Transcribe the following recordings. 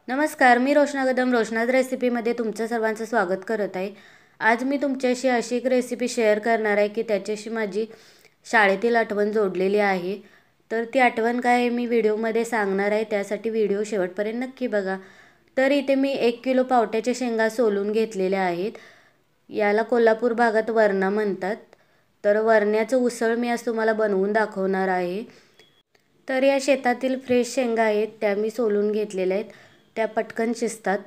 नमस्कार, मी रोशना कदम रोशनाज रेसिपीमध्ये तुमचं सर्वांचं स्वागत करत आहे। आज मी तुमच्याशी अशी एक रेसिपी शेअर करणार आहे की त्याच्याशी माझी शाळेतील आठवण जोडलेली आहे। तर ती आठवण काय आहे मी व्हिडिओमध्ये सांगणार आहे, त्यासाठी व्हिडिओ शेवटपर्यंत नक्की बघा। तर इथे मी 1 किलो पावट्याच्या शेंगा सोलून घेतलेल्या आहेत। याला कोल्हापूर भागात वरणा म्हणतात। तर वरण्याचं उसळ मी आज तुम्हाला बनवून दाखवणार आहे। तर या शेतातील फ्रेश शेंगा आहेत, त्या मी सोलून घेतलेल्या आहेत। त्या पटकन शिजतात।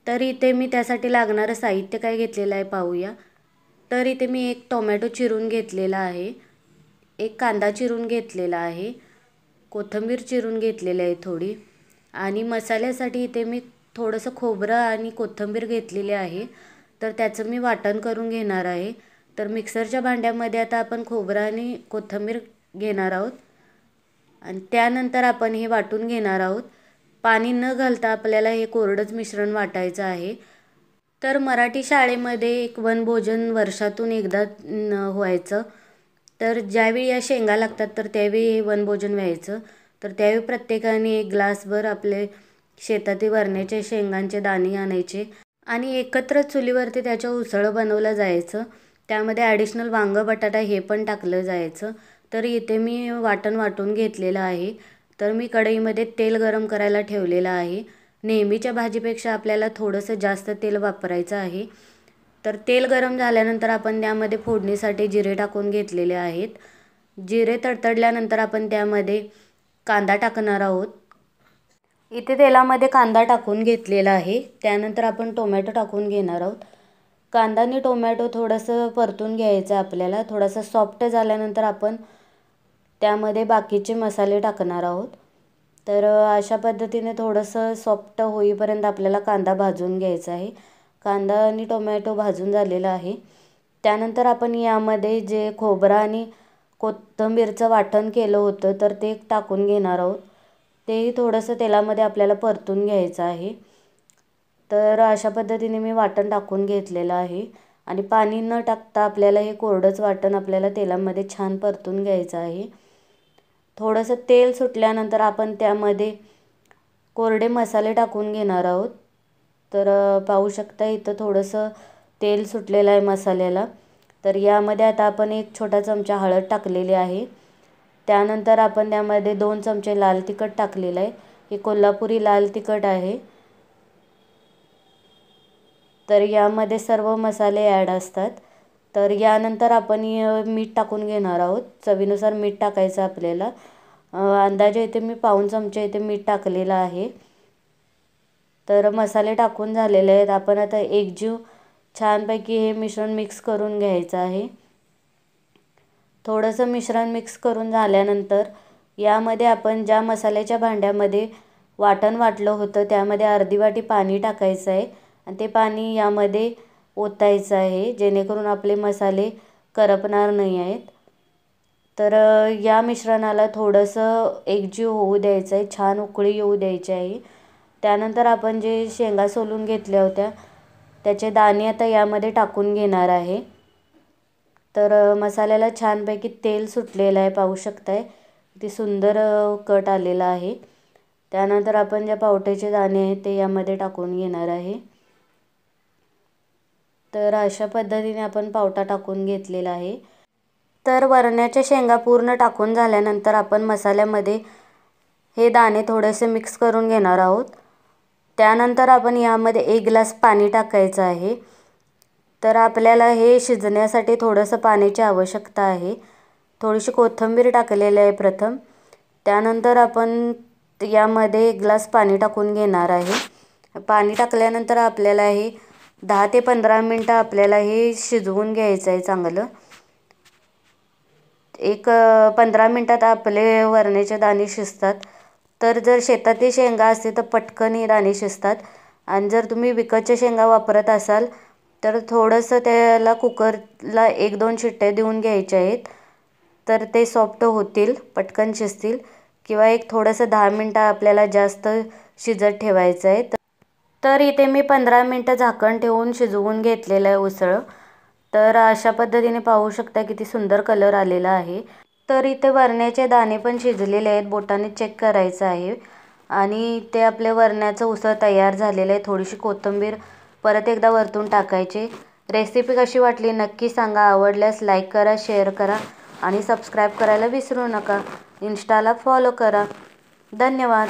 तर इथे मी त्यासाठी लागणारं साहित्य काय घेतलेलं आहे पाहूया। तर इथे मी एक टोमॅटो चिरून घेतलेला आहे, एक कांदा चिरून घेतलेला आहे, कोथिंबीर चिरून घेतलेली आहे थोडी, आणि मसाल्यासाठी इथे मी थोडंसं खोबरं आणि कोथिंबीर घेतलेली आहे। तर त्याचं मी वाटण करून घेणार आहे। तर मिक्सरच्या भांड्यामध्ये आता आपण खोबरं आणि कोथिंबीर घेणार आहोत आणि त्यानंतर आपण हे वाटून घेणार आहोत। पाणी न घालता आपल्याला हे कोरडंच मिश्रण वाटायचं आहे। तर मराठी शाळेमध्ये एक वनभोजन वर्षातून एकदा व्हायचं। तर ज्यावेळी या शेंगा लागतात तर त्यावेळी हे वनभोजन व्हायचं। तर त्यावेळी प्रत्येकाने एक ग्लासभर आपले शेतातील वरण्याचे शेंगांचे दाणे आणायचे आणि एकत्र चुलीवरती त्याच्या उसळ बनवलं जायचं। त्यामध्ये ॲडिशनल वांगं बटाटा हे पण टाकलं जायचं। तर इथे मी वाटण वाटून घेतलेलं आहे। तर मी कढईमध्ये तेल गरम करायला ठेवलेलं आहे। नेहमीच्या भाजीपेक्षा आपल्याला थोडंसं जास्त तेल वापरायचं आहे। तर तेल गरम झाल्यानंतर आपण त्यामध्ये फोडणीसाठी जिरे टाकून घेतलेले आहेत। जिरे तडतडल्यानंतर आपण त्यामध्ये कांदा टाकणार आहोत। इथे तेलामध्ये कांदा टाकून घेतलेला आहे। त्यानंतर आपण टोमॅटो टाकून घेणार आहोत। कांदा आणि टोमॅटो थोडंसं परतून घ्यायचं आपल्याला। थोडासा सॉफ्ट झाल्यानंतर आपण त्यामध्ये बाकीचे मसाले टाकणार आहोत। तर अशा पद्धतीने थोडंसं सॉफ्ट होईपर्यंत आपल्याला कांदा भाजून घ्यायचा आहे। कांदा आणि टोमॅटो भाजून झालेला आहे। त्यानंतर आपण यामध्ये जे खोबरं आणि कोथिंबीरचं वाटण केलं होतं तर ते टाकून घेणार आहोत। तेही थोडंसं तेलामध्ये आपल्याला परतून घ्यायचं आहे। तर अशा पद्धतीने मी वाटण टाकून घेतलेलं आहे आणि पाणी न टाकता आपल्याला हे कोरडंच वाटण आपल्याला तेलामध्ये छान परतून घ्यायचं आहे। थोडंसं तेल सुटल्यानंतर आपण त्यामध्ये कोरडे मसाले टाकून घेणार आहोत। तर पाहू शकता इथं थोडंसं तेल सुटलेलं आहे मसाल्याला। तर यामध्ये आता आपण 1 छोटा चमचा हळद टाकलेली आहे। त्यानंतर आपण त्यामध्ये 2 चमचे लाल तिखट टाकलेलं आहे। हे कोल्हापुरी लाल तिखट आहे। तर यामध्ये सर्व मसाले ॲड असतात। तर यानंतर आपण मीठ टाकून घेणार आहोत। चवीनुसार मीठ टाकायचं आपल्याला। अंदाजे इथे मी पाऊण चमचा इथे मीठ टाकलेलं आहे। तर मसाले टाकून झालेले आहेत। आपण आता एकजीव छानपैकी हे मिश्रण मिक्स करून घ्यायचं आहे। थोडंसं मिश्रण मिक्स करून झाल्यानंतर यामध्ये आपण ज्या मसाल्याच्या भांड्यामध्ये वाटण वाटलं होतं त्यामध्ये अर्धी वाटी पाणी टाकायचं आहे आणि ते पाणी यामध्ये ओतायचं आहे, जेणेकरून आपले मसाले करपणार नाही आहेत। तर या मिश्रणाला थोडंसं एकजीव होऊ द्यायचं आहे, छान उकळी येऊ द्यायची आहे। त्यानंतर आपण जे शेंगा सोलून घेतल्या होत्या त्याचे दाणे आता यामध्ये टाकून घेणार आहे। तर मसाल्याला छानपैकी तेल सुटलेलं आहे, पाहू शकताय किती सुंदर कट आलेला आहे। त्यानंतर आपण ज्या पावट्याचे दाणे आहेत ते यामध्ये टाकून घेणार आहे। तर अशा पद्धतीने आपण पावटा टाकून घेतलेला आहे। तर वरण्याच्या शेंगा पूर्ण टाकून झाल्यानंतर आपण मसाल्यामध्ये हे दाणे थोडेसे मिक्स करून घेणार आहोत। त्यानंतर आपण यामध्ये 1 ग्लास पाणी टाकायचं आहे। तर आपल्याला हे शिजण्यासाठी थोडंसं पाण्याची आवश्यकता आहे। थोडीशी कोथिंबीर टाकलेली आहे प्रथम। त्यानंतर आपण यामध्ये 1 ग्लास पाणी टाकून घेणार आहे। पाणी टाकल्यानंतर आपल्याला हे 10 ते 15 मिनटं आपल्याला हे शिजवून घ्यायचं आहे चांगलं। एक 15 मिनटात आपले वरण्याचे दाणे शिजतात। तर जर शेतातील शेंगा असते तर पटकन हे दाणे शिजतात आणि जर तुम्ही विकतच्या शेंगा वापरत असाल तर थोडंसं त्याला कुकरला 1-2 शिट्ट्या देऊन घ्यायच्या आहेत। तर ते सॉफ्ट होतील, पटकन शिजतील, किंवा एक थोडंसं 10 मिनटं आपल्याला जास्त शिजत ठेवायचं आहे। तर इथे मी 15 मिनटं झाकण ठेवून शिजवून घेतलेलं आहे उसळ। तर अशा पद्धतीने पाहू शकता किती सुंदर कलर आलेला आहे। तर इथे वरण्याचे दाणे पण शिजलेले आहेत, बोटाने चेक करायचं आहे। आणि ते आपले वरण्याचं उसळ तयार झालेलं आहे. थोडीशी कोथिंबीर परत एकदा वरतून टाकायची. रेसिपी कशी वाटली नक्की सांगा. आवडल्यास लाईक करा, शेअर करा आणि सबस्क्राईब करायला विसरू नका. इन्स्टाला फॉलो करा. धन्यवाद.